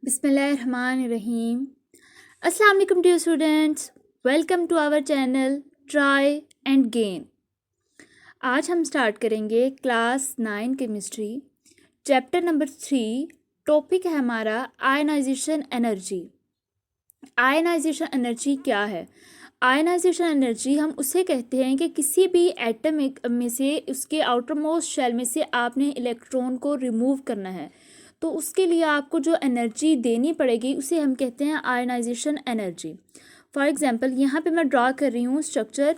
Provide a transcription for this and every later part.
बिस्मिल्लाहिर्रहमानिर्रहीम। अस्सलाम वालेकुम dear students, welcome to our channel try and gain. आज हम स्टार्ट करेंगे class 9 chemistry, chapter number 3। Topic है हमारा आयनाइजेशन एनर्जी। आयनाइजेशन एनर्जी क्या है? आयनाइजेशन एनर्जी हम उसे कहते हैं कि किसी भी एटम में से उसके आउटर मोस्ट शेल में से आपने इलेक्ट्रॉन को रिमूव करना है, तो उसके लिए आपको जो एनर्जी देनी पड़ेगी उसे हम कहते हैं आयनाइजेशन एनर्जी। फॉर एग्जांपल यहाँ पे मैं ड्रा कर रही हूँ स्ट्रक्चर,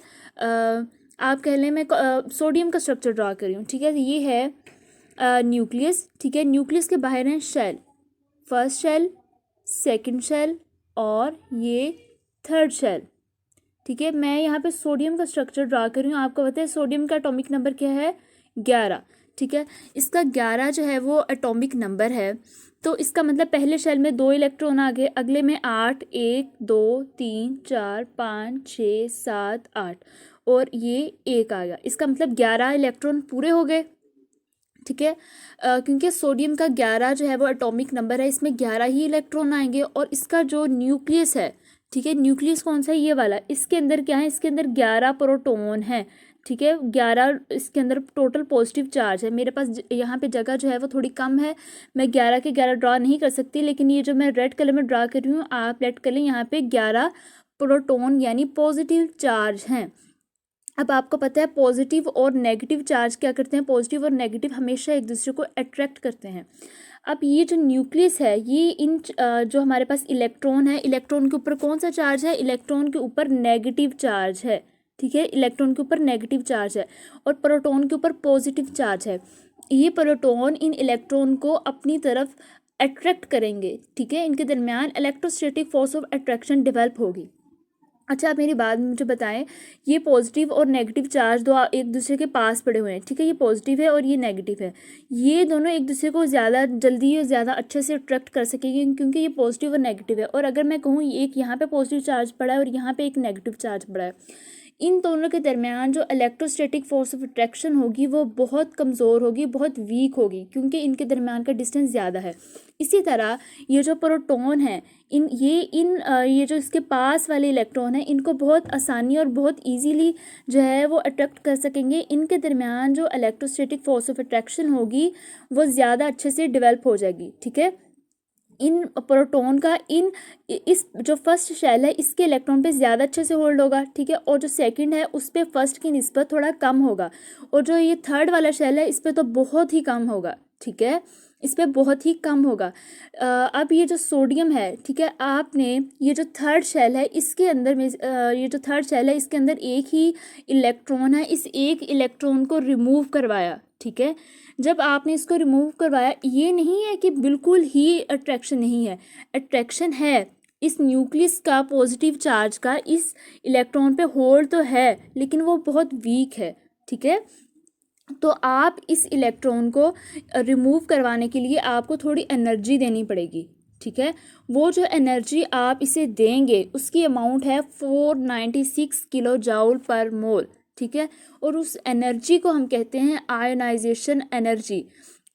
आप कह लें मैं सोडियम का स्ट्रक्चर ड्रा कर रही हूँ। ठीक है, ये है न्यूक्लियस। ठीक है, न्यूक्लियस के बाहर है shell, first shell, second shell और ये थर्ड शेल। ठीक है, मैं यहाँ पे सोडियम का स्ट्रक्चर ड्रा कर रही हूँ। आपको पता है सोडियम का एटॉमिक नंबर क्या है? 11। ठीक है, इसका 11 जो है वो एटॉमिक नंबर है। तो इसका मतलब पहले शेल में 2 इलेक्ट्रॉन आ गए, अगले में 8, 1 2 3 4 5 6 7 8 और ये 1 आ गया। इसका मतलब 11 इलेक्ट्रॉन पूरे हो गए। ठीक है, क्योंकि सोडियम का 11 जो है वो एटॉमिक नंबर है, इसमें 11 ही इलेक्ट्रॉन आएंगे। और इसका जो न्यूक्लियस है, ठीक है, न्यूक्लियस कौन सा है? ये वाला। इसके अंदर क्या है? इसके अंदर 11 प्रोटॉन है। ठीक है, 11 इसके अंदर टोटल पॉजिटिव चार्ज है। मेरे पास यहाँ पे जगह जो है वो थोड़ी कम है, मैं 11 के 11 ड्रा नहीं कर सकती, लेकिन ये जो मैं रेड कलर में ड्रा कर रही हूँ, आप रेड कलर यहाँ पे 11 प्रोटॉन यानी पॉजिटिव चार्ज हैं। अब आपको पता है पॉजिटिव और नेगेटिव चार्ज क्या करते हैं? पॉजिटिव और नेगेटिव हमेशा एक दूसरे को अट्रैक्ट करते हैं। अब ये जो न्यूक्लियस है, ये इन जो हमारे पास इलेक्ट्रॉन है, इलेक्ट्रॉन के ऊपर कौन सा चार्ज है? इलेक्ट्रॉन के ऊपर नेगेटिव चार्ज है। ठीक है, इलेक्ट्रॉन के ऊपर नेगेटिव चार्ज है और प्रोटॉन के ऊपर पॉजिटिव चार्ज है। ये प्रोटॉन इन इलेक्ट्रॉन को अपनी तरफ अट्रैक्ट करेंगे। ठीक है, इनके दरमियान electrostatic force of attraction develop होगी। अच्छा, आप मेरी बात मुझे बताएं, ये पॉजिटिव और नेगेटिव चार्ज दो एक दूसरे के पास पड़े हुए हैं। ठीक है, ये पॉजिटिव है और ये नेगेटिव है। ये दोनों एक दूसरे को ज़्यादा जल्दी और ज़्यादा अच्छे से अट्रैक्ट कर सकेंगे क्योंकि ये पॉजिटिव और नेगेटिव है। और अगर मैं कहूँ एक यहाँ पे पॉजिटिव चार्ज पड़ा है और यहाँ पे एक नेगेटिव चार्ज पड़ा है, इन दोनों के दरमियान जो इलेक्ट्रोस्टैटिक फोर्स ऑफ अट्रैक्शन होगी वो बहुत कमज़ोर होगी, बहुत वीक होगी, क्योंकि इनके दरमियान का डिस्टेंस ज़्यादा है। इसी तरह ये जो प्रोटॉन है, ये जो इसके पास वाले इलेक्ट्रॉन है, इनको बहुत आसानी और बहुत इजीली जो है वो अट्रैक्ट कर सकेंगे। इनके दरमियान जो इलेक्ट्रोस्टैटिक फोर्स ऑफ अट्रैक्शन होगी वो ज़्यादा अच्छे से डेवलप हो जाएगी। ठीक है, इन प्रोटॉन का इस जो फर्स्ट शेल है इसके इलेक्ट्रॉन पे ज़्यादा अच्छे से होल्ड होगा। ठीक है, और जो सेकंड है उस पे फर्स्ट की निस्बत थोड़ा कम होगा, और जो ये थर्ड वाला शेल है इस पे तो बहुत ही कम होगा। ठीक है, इस पे बहुत ही कम होगा। अब ये जो सोडियम है, ठीक है, आपने ये जो थर्ड शेल है इसके अंदर में ये जो थर्ड शेल है इसके अंदर एक ही इलेक्ट्रॉन है, इस एक इलेक्ट्रॉन को रिमूव करवाया। ठीक है, जब आपने इसको रिमूव करवाया, ये नहीं है कि बिल्कुल ही अट्रैक्शन नहीं है, अट्रैक्शन है। इस न्यूक्लियस का पॉजिटिव चार्ज का इस इलेक्ट्रॉन पे होल्ड तो है, लेकिन वो बहुत वीक है। ठीक है, तो आप इस इलेक्ट्रॉन को रिमूव करवाने के लिए आपको थोड़ी एनर्जी देनी पड़ेगी। ठीक है, वो जो एनर्जी आप इसे देंगे उसकी अमाउंट है 496 किलो जूल पर मोल। ठीक है, और उस एनर्जी को हम कहते हैं आयोनाइजेशन एनर्जी।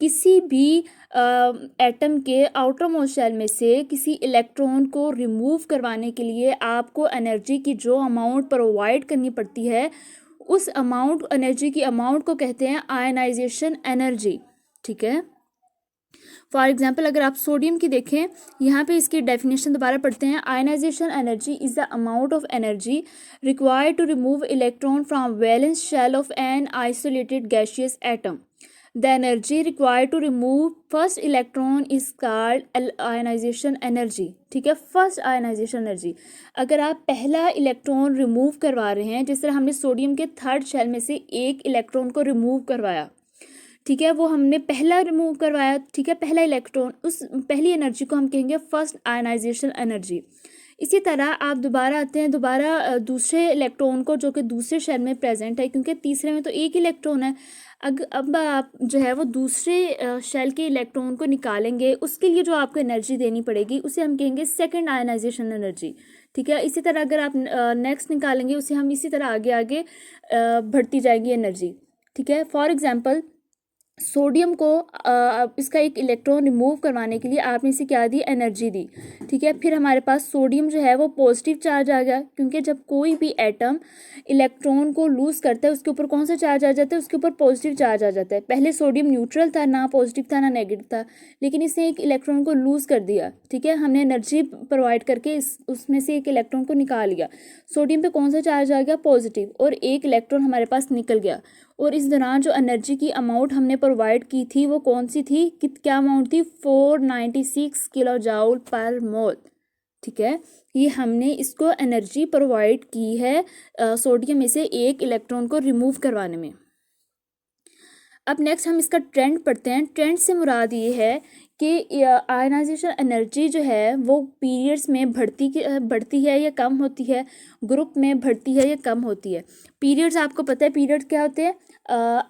किसी भी एटम के आउटर मोस्ट शेल में से किसी इलेक्ट्रॉन को रिमूव करवाने के लिए आपको एनर्जी की जो अमाउंट प्रोवाइड करनी पड़ती है, उस अमाउंट एनर्जी की अमाउंट को कहते हैं आयनाइजेशन एनर्जी। ठीक है, फॉर एग्जाम्पल अगर आप सोडियम की देखें, यहाँ पे इसकी डेफिनेशन दोबारा पढ़ते हैं। Ionization energy is the amount of energy required to remove electron from valence shell of an isolated gaseous atom. The energy required to remove first electron is called ionization energy। ठीक है, first ionization energy. अगर आप पहला electron remove करवा रहे हैं, जिस तरह हमने सोडियम के थर्ड शेल में से एक इलेक्ट्रॉन को रिमूव करवाया, ठीक है, वो हमने पहला रिमूव करवाया। ठीक है, पहला इलेक्ट्रॉन, उस पहली एनर्जी को हम कहेंगे फर्स्ट आयनाइजेशन एनर्जी। इसी तरह आप दोबारा आते हैं, दोबारा दूसरे इलेक्ट्रॉन को जो कि दूसरे शेल में प्रेजेंट है, क्योंकि तीसरे में तो एक इलेक्ट्रॉन है। अब आप जो है वो दूसरे शेल के इलेक्ट्रॉन को निकालेंगे, उसके लिए जो आपको एनर्जी देनी पड़ेगी उसे हम कहेंगे सेकंड आयनाइजेशन एनर्जी। ठीक है, इसी तरह अगर आप नेक्स्ट निकालेंगे उसे हम इसी तरह आगे आगे बढ़ती जाएगी एनर्जी। ठीक है, फॉर एग्जांपल सोडियम को इसका एक इलेक्ट्रॉन रिमूव करवाने के लिए आपने इसे क्या दी, एनर्जी दी। ठीक है, फिर हमारे पास सोडियम जो है वो पॉजिटिव चार्ज आ गया, क्योंकि जब कोई भी एटम इलेक्ट्रॉन को लूज करता है उसके ऊपर कौन सा चार्ज आ जाता है, उसके ऊपर पॉजिटिव चार्ज आ जाता है। पहले सोडियम न्यूट्रल था, ना पॉजिटिव था ना नेगेटिव था, लेकिन इसने एक इलेक्ट्रॉन को लूज कर दिया। ठीक है, हमने एनर्जी प्रोवाइड करके उसमें से एक इलेक्ट्रॉन को निकाल लिया। सोडियम पे कौन सा चार्ज आ गया, पॉजिटिव, और एक इलेक्ट्रॉन हमारे पास निकल गया। और इस दौरान जो एनर्जी की अमाउंट हमने प्रोवाइड की थी वो कौन सी थी, क्या अमाउंट थी, 496 किलो जाउल पर मोल। ठीक है, ये हमने इसको एनर्जी प्रोवाइड की है सोडियम में से एक इलेक्ट्रॉन को रिमूव करवाने में। अब नेक्स्ट हम इसका ट्रेंड पढ़ते हैं। ट्रेंड से मुराद ये है कि आयनाइजेशन एनर्जी जो है वो पीरियड्स में बढ़ती है या कम होती है, ग्रुप में बढ़ती है या कम होती है। पीरियड्स आपको पता है, पीरियड्स क्या होते हैं,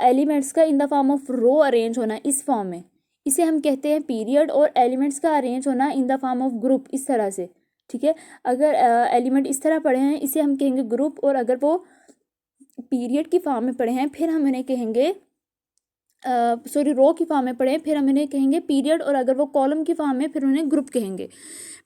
एलिमेंट्स का in the form of row arrange होना, इस फॉर्म में, इसे हम कहते हैं पीरियड। और एलिमेंट्स का अरेंज होना इन द फॉर्म ऑफ ग्रुप, इस तरह से। ठीक है, अगर एलिमेंट इस तरह पड़े हैं इसे हम कहेंगे ग्रुप, और अगर वो पीरियड की फॉर्म में पड़े हैं फिर हम इन्हें कहेंगे रो की फॉर्म में पढ़े फिर हम इन्हें कहेंगे पीरियड, और अगर वो कॉलम की फॉर्म में फिर उन्हें ग्रुप कहेंगे।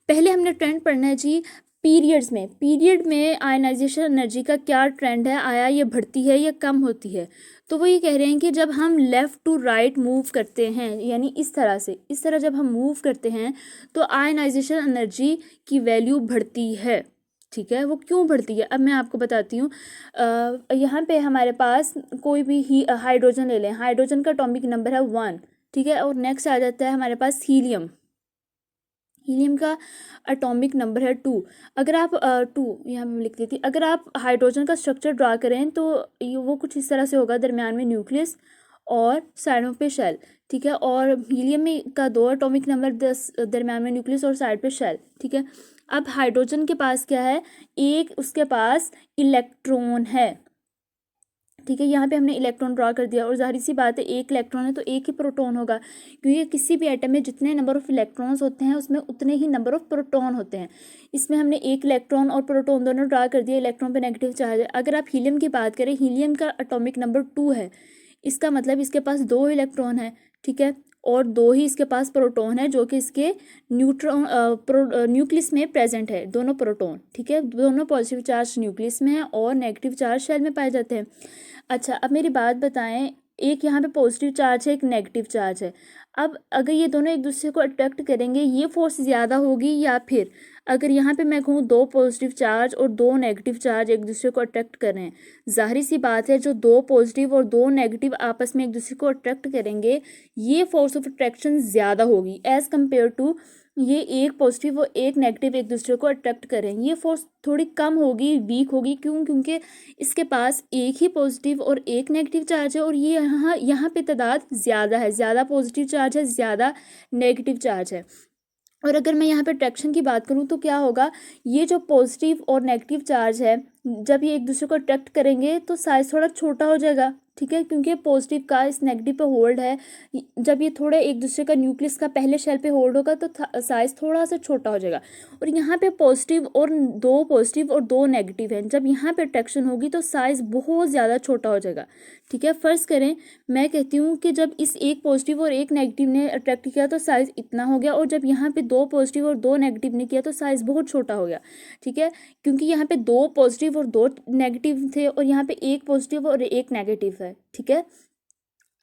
पहले हमने ट्रेंड पढ़ना है जी पीरियड्स में। पीरियड में आयनाइजेशन एनर्जी का क्या ट्रेंड है, आया ये बढ़ती है या कम होती है। तो वो ये कह रहे हैं कि जब हम लेफ़्ट टू राइट मूव करते हैं, यानी इस तरह से, इस तरह जब हम मूव करते हैं तो आयनाइजेशन एनर्जी की वैल्यू बढ़ती है। ठीक है, वो क्यों बढ़ती है अब मैं आपको बताती हूँ। यहाँ पे हमारे पास कोई भी हाइड्रोजन ले लें, हाइड्रोजन का एटॉमिक नंबर है 1। ठीक है, और नेक्स्ट आ जाता है हमारे पास हीलियम। हीलियम का एटॉमिक नंबर है 2। अगर आप 2 यहाँ पे लिख देती, अगर आप हाइड्रोजन का स्ट्रक्चर ड्रा करें तो वो कुछ इस तरह से होगा, दरमियान में न्यूक्लियस और साइडों पे शेल। ठीक है, और हीलियम में का 2 एटॉमिक नंबर, 10, दरमियान में न्यूक्लियस और साइड पे शेल। ठीक है, अब हाइड्रोजन के पास क्या है, एक उसके पास इलेक्ट्रॉन है। ठीक है, यहाँ पे हमने इलेक्ट्रॉन ड्रा कर दिया, और जाहिर सी बात है एक इलेक्ट्रॉन है तो एक ही प्रोटॉन होगा, क्योंकि किसी भी एटम में जितने नंबर ऑफ इलेक्ट्रॉन्स होते हैं उसमें उतने ही नंबर ऑफ प्रोटॉन होते हैं। इसमें हमने एक इलेक्ट्रॉन और प्रोटॉन दोनों ड्रा कर दिया, इलेक्ट्रॉन पे नेगेटिव चार्ज है। अगर आप हीलियम की बात करें, हीलियम का एटॉमिक नंबर 2 है, इसका मतलब इसके पास 2 इलेक्ट्रॉन है। ठीक है, और 2 ही इसके पास प्रोटॉन है, जो कि इसके न्यूक्लियस में प्रेजेंट है, दोनों प्रोटॉन। ठीक है, दोनों पॉजिटिव चार्ज न्यूक्लियस में है और नेगेटिव चार्ज शेल में पाए जाते हैं। अच्छा, अब मेरी बात बताएं, एक यहाँ पे पॉजिटिव चार्ज है, एक नेगेटिव चार्ज है। अब अगर ये दोनों एक दूसरे को अट्रैक्ट करेंगे, ये फोर्स ज़्यादा होगी, या फिर अगर यहाँ पे मैं कहूँ 2 पॉजिटिव चार्ज और 2 नेगेटिव चार्ज एक दूसरे को अट्रैक्ट कर रहे हैं, जाहिर सी बात है जो 2 पॉजिटिव और 2 नेगेटिव आपस में एक दूसरे को अट्रैक्ट करेंगे, ये फोर्स ऑफ अट्रैक्शन ज़्यादा होगी एज़ कम्पेयर टू ये एक पॉजिटिव और एक नेगेटिव एक दूसरे को अट्रैक्ट करें, ये फोर्स थोड़ी कम होगी, वीक होगी। क्यों? क्योंकि इसके पास एक ही पॉजिटिव और एक नेगेटिव चार्ज है, और ये यहाँ पे तादाद ज़्यादा है, ज़्यादा पॉजिटिव चार्ज है, ज़्यादा नेगेटिव चार्ज है। और अगर मैं यहाँ पे अट्रैक्शन की बात करूँ तो क्या होगा, ये जो पॉजिटिव और नेगेटिव चार्ज है जब ये एक दूसरे को अट्रैक्ट करेंगे तो साइज थोड़ा छोटा हो जाएगा। ठीक है, क्योंकि पॉजिटिव का इस नेगेटिव पे होल्ड है, जब ये थोड़े एक दूसरे का न्यूक्लियस का पहले शेल पे होल्ड होगा तो साइज थोड़ा सा छोटा हो जाएगा। और यहाँ पे पॉजिटिव और 2 पॉजिटिव और 2 नेगेटिव हैं, जब यहाँ पे अट्रैक्शन होगी तो साइज बहुत ज़्यादा छोटा हो जाएगा। ठीक है, फर्ज करें मैं कहती हूँ कि जब इस एक पॉजिटिव और एक नेगेटिव ने अट्रैक्ट किया तो साइज़ इतना हो गया, और जब यहाँ पे 2 पॉजिटिव और 2 नेगेटिव ने किया तो साइज़ बहुत छोटा हो गया। ठीक है, क्योंकि यहाँ पे 2 पॉजिटिव और 2 नेगेटिव थे, और यहाँ पे एक पॉजिटिव और एक नेगेटिव है। ठीक है,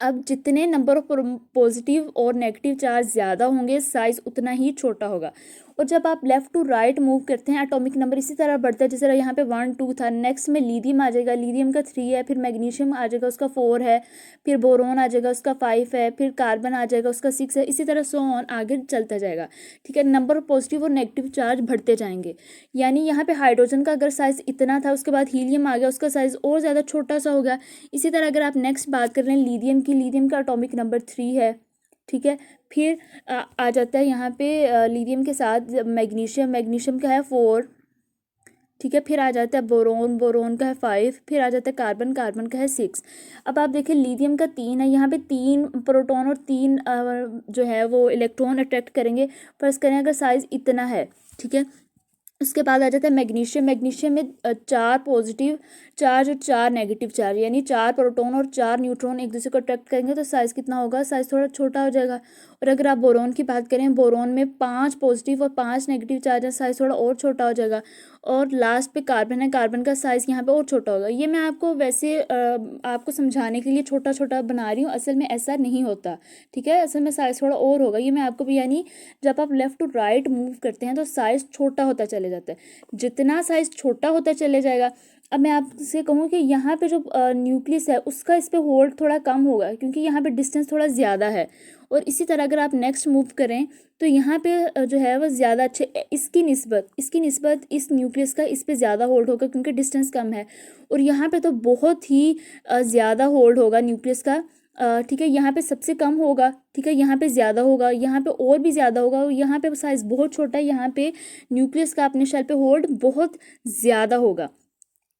अब जितने नंबर ऑफ पॉजिटिव और नेगेटिव चार्ज ज़्यादा होंगे साइज उतना ही छोटा होगा। और जब आप लेफ़्ट टू राइट मूव करते हैं एटॉमिक नंबर इसी तरह बढ़ता है, जैसे यहाँ पे 1 2 था, नेक्स्ट में लिथियम आ जाएगा, लिथियम का 3 है, फिर मैग्नीशियम आ जाएगा उसका 4 है, फिर बोरोन आ जाएगा उसका 5 है, फिर कार्बन आ जाएगा उसका 6 है, इसी तरह सो ऑन आगे चलता जाएगा। ठीक है, नंबर ऑफ पॉजिटिव और नेगेटिव चार्ज बढ़ते जाएंगे। यानी यहाँ पे हाइड्रोजन का अगर साइज इतना था, उसके बाद हीलियम आ गया, उसका साइज और ज़्यादा छोटा सा हो गया। इसी तरह अगर आप नेक्स्ट बात कर रहे हैं लिथियम की, लिथियम का एटॉमिक नंबर 3 है। ठीक है, फिर आ जाता है यहाँ पे लिथियम के साथ मैग्नीशियम, मैग्नीशियम का है 4। ठीक है, फिर आ जाता है बोरोन, बोरोन का है 5, फिर आ जाता है कार्बन, कार्बन का है 6। अब आप देखिए लिथियम का 3 है, यहाँ पे 3 प्रोटॉन और 3 जो है वो इलेक्ट्रॉन अट्रैक्ट करेंगे। फर्स्ट करें अगर साइज इतना है, ठीक है, उसके बाद आ जाता है मैग्नीशियम। मैग्नीशियम में 4 पॉजिटिव चार्ज और 4 नेगेटिव चार्ज, यानी 4 प्रोटॉन और 4 न्यूट्रॉन एक दूसरे को अट्रैक्ट करेंगे तो साइज़ कितना होगा, साइज़ थोड़ा छोटा हो जाएगा। और अगर आप बोरोन की बात करें, बोरोन में 5 पॉजिटिव और 5 नेगेटिव चार्ज है, साइज़ थोड़ा और छोटा हो जाएगा। और लास्ट पे कार्बन है, कार्बन का साइज़ यहाँ पे और छोटा होगा। ये मैं आपको वैसे आपको समझाने के लिए छोटा छोटा बना रही हूँ, असल में ऐसा नहीं होता, ठीक है। असल में साइज़ थोड़ा और होगा, ये मैं आपको भी, यानी जब आप लेफ़्ट टू राइट मूव करते हैं तो साइज़ छोटा होता चले जाता है। जितना साइज़ छोटा होता चले जाएगा, अब मैं आपसे कहूँ कि यहाँ पे जो न्यूक्लियस है उसका इस पे होल्ड थोड़ा कम होगा, क्योंकि यहाँ पे डिस्टेंस थोड़ा ज़्यादा है। और इसी तरह अगर आप नेक्स्ट मूव करें तो यहाँ पे जो है वो ज़्यादा अच्छे, इसकी निस्बत इस न्यूक्लियस का इस पे ज़्यादा होल्ड होगा, क्योंकि डिस्टेंस कम है। और यहाँ पे तो बहुत ही ज़्यादा होल्ड होगा न्यूक्लियस का, ठीक है। यहाँ पे सबसे कम होगा, ठीक है, यहाँ पे ज़्यादा होगा, यहाँ पे और भी ज़्यादा होगा, और यहाँ पे साइज़ बहुत छोटा है, यहाँ पे न्यूक्लियस का अपने शेल पे होल्ड बहुत ज़्यादा होगा।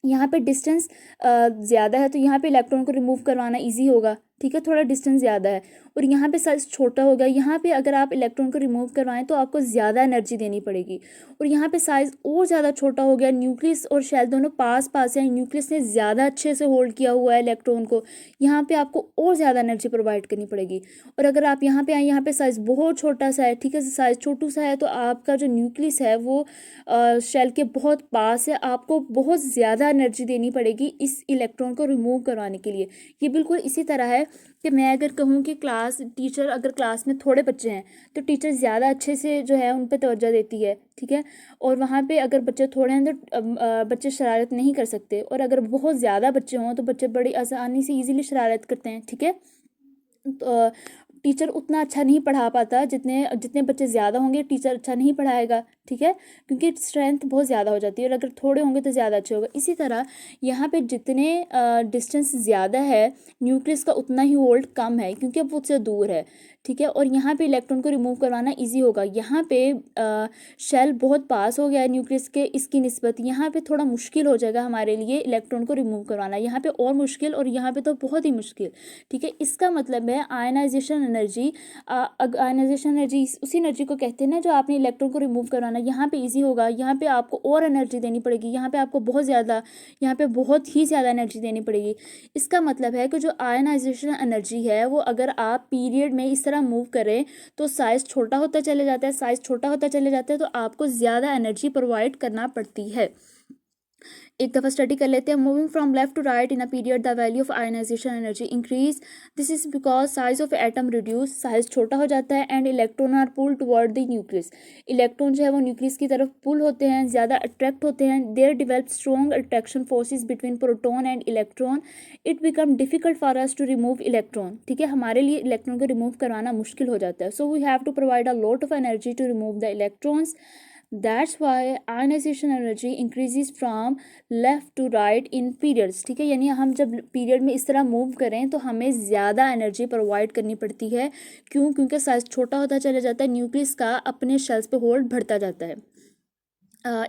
यहाँ पे डिस्टेंस ज़्यादा है तो यहाँ पे इलेक्ट्रॉन को रिमूव करवाना इजी होगा, ठीक है, थोड़ा डिस्टेंस ज़्यादा है। और यहाँ पे साइज़ छोटा होगा, यहाँ पे अगर आप इलेक्ट्रॉन को रिमूव करवाएं तो आपको ज़्यादा एनर्जी देनी पड़ेगी। और यहाँ पे साइज़ और ज़्यादा छोटा हो गया, न्यूक्लियस और शेल दोनों पास पास हैं, न्यूक्लियस ने ज़्यादा अच्छे से होल्ड किया हुआ है इलेक्ट्रॉन को, यहाँ पे आपको और ज़्यादा एनर्जी प्रोवाइड करनी पड़ेगी। और अगर आप यहाँ पे आए, यहाँ पे साइज़ बहुत छोटा सा है, ठीक है, साइज़ छोटू सा है, तो आपका जो न्यूक्लियस है वो शेल के बहुत पास है, आपको बहुत ज़्यादा एनर्जी देनी पड़ेगी इस इलेक्ट्रॉन को रिमूव करवाने के लिए। ये बिल्कुल इसी तरह है कि मैं अगर कहूँ कि टीचर अगर क्लास में थोड़े बच्चे हैं तो टीचर ज़्यादा अच्छे से जो है उन पर तवज्जो देती है, ठीक है। और वहाँ पे अगर बच्चे थोड़े हैं तो बच्चे शरारत नहीं कर सकते, और अगर बहुत ज़्यादा बच्चे हों तो बच्चे बड़ी आसानी से ईजीली शरारत करते हैं, ठीक है। तो टीचर उतना अच्छा नहीं पढ़ा पाता, जितने जितने बच्चे ज़्यादा होंगे टीचर अच्छा नहीं पढ़ाएगा, ठीक है, क्योंकि स्ट्रेंथ बहुत ज़्यादा हो जाती है, और अगर थोड़े होंगे तो ज़्यादा अच्छे होगा। इसी तरह यहाँ पे जितने डिस्टेंस ज़्यादा है न्यूक्लियस का, उतना ही होल्ड कम है, क्योंकि अब उससे दूर है, ठीक है। और यहाँ पे इलेक्ट्रॉन को रिमूव करवाना इजी होगा। यहाँ पे शेल बहुत पास हो गया है न्यूक्लियस के, इसकी निस्बत यहाँ पे थोड़ा मुश्किल हो जाएगा हमारे लिए इलेक्ट्रॉन को रिमूव करवाना, यहाँ पे और मुश्किल, और यहाँ पे तो बहुत ही मुश्किल, ठीक है। इसका मतलब है आयनाइजेशन एनर्जी, उसी एनर्जी को कहते हैं ना जो आपने इलेक्ट्रॉन को रिमूव करवाना, यहाँ पे इजी होगा। यहाँ पे आपको और एनर्जी देनी पड़ेगी, यहाँ पे आपको बहुत ज़्यादा, यहाँ पे बहुत ही ज़्यादा एनर्जी देनी पड़ेगी। इसका मतलब है कि जो आयनाइजेशन एनर्जी है वो अगर आप पीरियड में इस तरह मूव करें तो साइज़ छोटा होता चले जाता है, साइज़ छोटा होता चले जाता है, तो आपको ज़्यादा एनर्जी प्रोवाइड करना पड़ती है। एक दफ़ा स्टडी कर लेते हैं। Moving from left to right in a period the value of ionization energy increase, this is because size of atom reduce, size छोटा हो जाता है, and electron are pull toward the nucleus, electron जो है वो न्यूक्लियस की तरफ पुल होते हैं, ज़्यादा अट्रैक्ट होते हैं। There develop strong attraction forces between proton and electron, it become difficult for us to remove electron, ठीक है, हमारे लिए इलेक्ट्रॉन को रिमूव करवाना मुश्किल हो जाता है। So we have to provide a lot of energy to remove the electrons, that's why ionization energy increases from left to right in periods, ठीक है। यानी हम जब पीरियड में इस तरह मूव करें तो हमें ज़्यादा एनर्जी प्रोवाइड करनी पड़ती है। क्यों? क्योंकि साइज छोटा होता चला जाता है, न्यूक्लियस का अपने शेल्स पे होल्ड बढ़ता जाता है।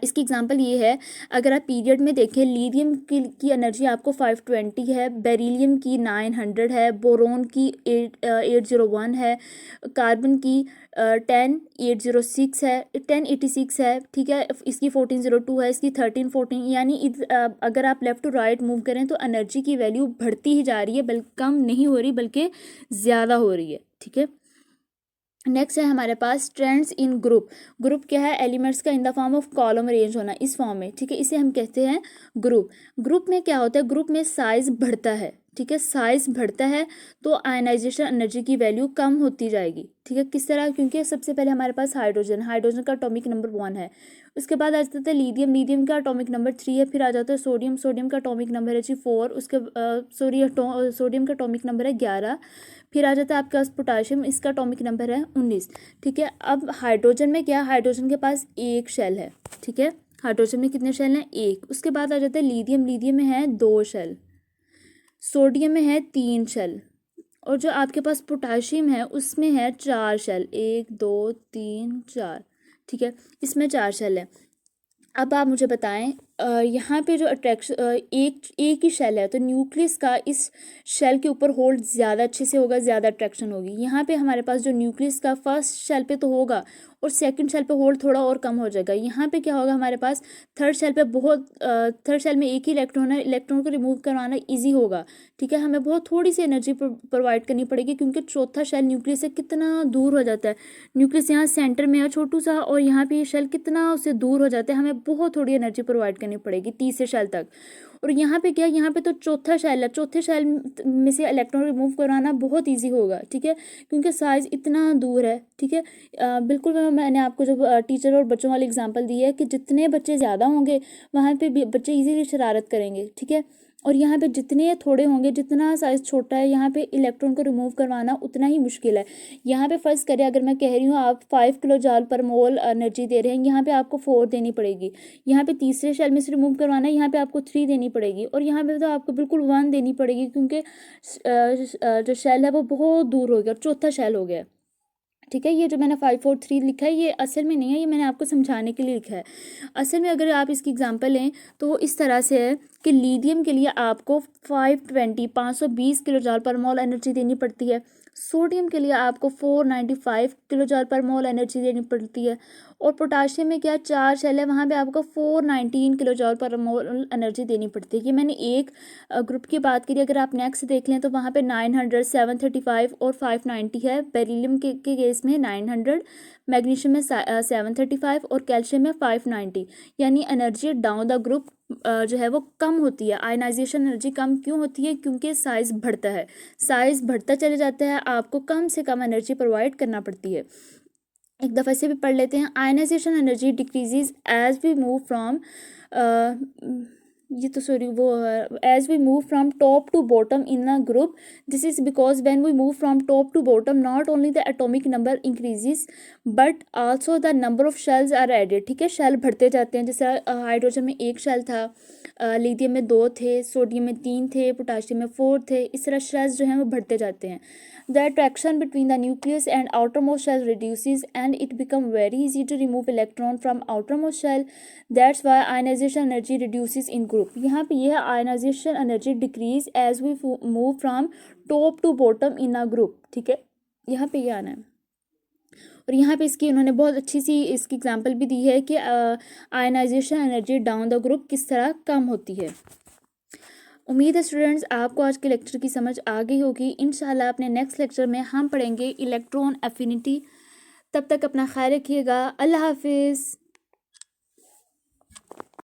इसकी एग्जांपल ये है, अगर आप पीरियड में देखें, लीथियम की एनर्जी आपको 520 है, बेरिलियम की 900 है, बोरोन की 801 है, कार्बन की 1086 है, 1086 है, ठीक है, इसकी 1402 है, इसकी 1314, यानी अगर आप लेफ़्ट टू राइट मूव करें तो एनर्जी की वैल्यू बढ़ती ही जा रही है, बल्कि कम नहीं हो रही बल्कि ज़्यादा हो रही है, ठीक है। नेक्स्ट है हमारे पास ट्रेंड्स इन ग्रुप। ग्रुप क्या है? एलिमेंट्स का in the form of column arrange होना, इस फॉर्म में, ठीक है, इसे हम कहते हैं ग्रुप। ग्रुप में क्या होता है? ग्रुप में साइज बढ़ता है, ठीक है, साइज बढ़ता है तो आयनाइजेशन एनर्जी की वैल्यू कम होती जाएगी, ठीक है। किस तरह? क्योंकि सबसे पहले हमारे पास हाइड्रोजन का एटॉमिक नंबर 1 है, उसके बाद आ जाता है लीथियम का एटॉमिक नंबर 3 है, फिर आ जाता है सोडियम का एटॉमिक नंबर है जी 4, उसके सोडियम का एटॉमिक नंबर है 11, फिर आ जाता है आपके पास पोटाशियम, इसका एटॉमिक नंबर है 19, ठीक है। अब हाइड्रोजन में क्या? हाइड्रोजन के पास एक शेल है, ठीक है, हाइड्रोजन में कितने शेल हैं? एक। उसके बाद आ जाता है लीथियम में है 2 शेल, सोडियम में है 3 शेल, और जो आपके पास पोटाशियम है उसमें है 4 शेल, 1 2 3 4, ठीक है, इसमें 4 शेल है। अब आप मुझे बताएं यहाँ पे जो अट्रैक्शन एक ही शेल है तो न्यूक्लियस का इस शेल के ऊपर होल्ड ज़्यादा अच्छे से होगा, ज़्यादा अट्रैक्शन होगी। यहाँ पे हमारे पास जो न्यूक्लियस का फर्स्ट शेल पे तो होगा और सेकंड शेल पे होल्ड थोड़ा और कम हो जाएगा। यहाँ पे क्या होगा, हमारे पास थर्ड शेल पे थर्ड शेल में एक ही इलेक्ट्रॉन है, इलेक्ट्रॉन को रिमूव करवाना ईजी होगा। ठीक है, हमें बहुत थोड़ी सी एनर्जी प्रोवाइड करनी पड़ेगी क्योंकि चौथा शेल न्यूक्लियस से कितना दूर हो जाता है। न्यूक्लियस यहाँ सेंटर में है छोटू सा, और यहाँ पे ये शेल कितना उससे दूर हो जाता है, हमें बहुत थोड़ी एनर्जी प्रोवाइड करनी पड़ेगी तीसरे शेल तक। और यहाँ पे क्या, यहाँ पे तो चौथा शेल है, चौथे शेल में से इलेक्ट्रॉन रिमूव कराना बहुत इजी होगा। ठीक है, क्योंकि साइज इतना दूर है। ठीक है, बिल्कुल मैंने आपको जब टीचर और बच्चों वाली एग्जांपल दी है कि जितने बच्चे ज़्यादा होंगे वहाँ पे बच्चे इजीली शरारत करेंगे। ठीक है, और यहाँ पे जितने थोड़े होंगे, जितना साइज छोटा है, यहाँ पे इलेक्ट्रॉन को रिमूव करवाना उतना ही मुश्किल है। यहाँ पे फर्स्ट करें, अगर मैं कह रही हूँ आप 5 किलो जॉल पर मोल एनर्जी दे रहे हैं, यहाँ पे आपको 4 देनी पड़ेगी। यहाँ पे तीसरे शेल में से रिमूव करवाना है, यहाँ पे आपको 3 देनी पड़ेगी, और यहाँ पे तो आपको बिल्कुल 1 देनी पड़ेगी क्योंकि जो शेल है वो बहुत दूर हो गया और चौथा शेल हो गया। ठीक है, ये जो मैंने 5 4 3 लिखा है ये असल में नहीं है, ये मैंने आपको समझाने के लिए लिखा है। असल में अगर आप इसकी एग्जांपल लें तो वो इस तरह से है कि लिथियम के लिए आपको 520 किलो जॉल पर मोल एनर्जी देनी पड़ती है। सोडियम के लिए आपको 495 किलो जॉल पर मोल एनर्जी देनी पड़ती है। और पोटाशियम में क्या 4 शेल है, वहाँ पे आपको 419 किलो जॉल पर मोल एनर्जी देनी पड़ती है। ये मैंने एक ग्रुप की बात करी, अगर आप नेक्स्ट देख लें तो वहाँ पे 900, 735 और 590 है। बेरिलियम के केस में 900, मैग्नीशियम में 735 और कैल्शियम में 590। यानी एनर्जी डाउन द ग्रुप जो है वो कम होती है। आयनाइजेशन एनर्जी कम क्यों होती है? क्योंकि साइज बढ़ता है, साइज बढ़ता चले जाता है, आपको कम से कम एनर्जी प्रोवाइड करना पड़ती है। एक दफ़ा से भी पढ़ लेते हैं। Ionization energy decreases as we move from ये तो सॉरी वो as we move from top to bottom in a group. This is because when we move from top to bottom not only the atomic number increases but also the number of shells are added. ठीक है, shell बढ़ते जाते हैं। जैसे hydrogen में 1 shell था, lithium में 2 थे, सोडियम में 3 थे, पोटाशियम में 4 थे। इस तरह शेल्स जो हैं वो बढ़ते जाते हैं। The attraction between the nucleus and outermost shell reduces and it becomes very easy to remove electron from outermost shell. That's why ionization energy reduces in group. यहाँ पे यह ionization energy decrease as we move from top to bottom in a group. ठीक है, यहाँ पे ये आना है। और यहाँ पे इसकी उन्होंने बहुत अच्छी सी इसकी एग्जांपल भी दी है कि ionization energy down the group किस तरह कम होती है। उम्मीद है स्टूडेंट्स आपको आज के लेक्चर की समझ आ गई होगी। इंशाल्लाह अपने नेक्स्ट लेक्चर में हम पढ़ेंगे इलेक्ट्रॉन एफिनिटी। तब तक अपना ख्याल रखिएगा। अल्लाह हाफिज़।